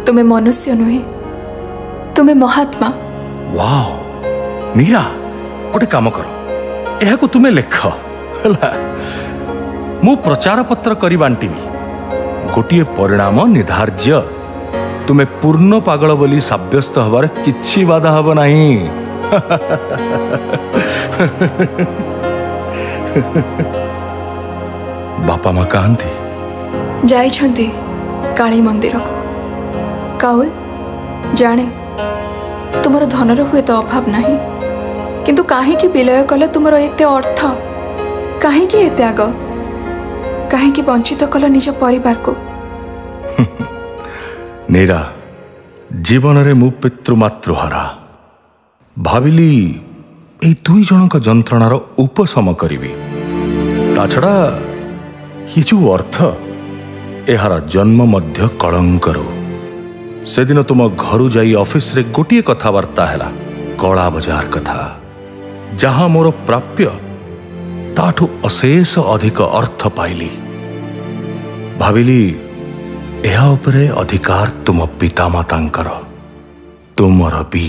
तुम्हें मनुष्य नुहे, तुम्हें महात्मा। वाओ मीरा, गोटे काम कर, यह को तुम्हें लेख हला मु प्रचार पत्र करी बांटीबी। गोटे परिणाम निर्धार्य, तुम्हें पूर्ण पागल बोली साब्यस्त हबार किछि बाधा हब नहीं। बापा माँ कहती जाइछन्ति काली मंदिर को। काउल जाने तुमर धनर हुए तो अभाव नहीं, किंतु काहेकि विलय कल तुमर एते अर्थ, काहेकि एते आग, काहेकि वंचित कल निज परिवार को। नीरा, जीवन रे मु पितृमातृहारा भाविली ए दुई जन का जंत्रणार उपशम करी। ता छड़ा ये जो अर्थ एहार जन्म मध्य कलंकर। से दिन तुम घर जाई ऑफिस रे गोटे कथबार्ता है कला बजार कथा, जहां मोर प्राप्य ताठू अशेष अधिक अर्थ पाइली। भाविली यह उपरे अधिकार तुम पितामातांकर, तुमर भी।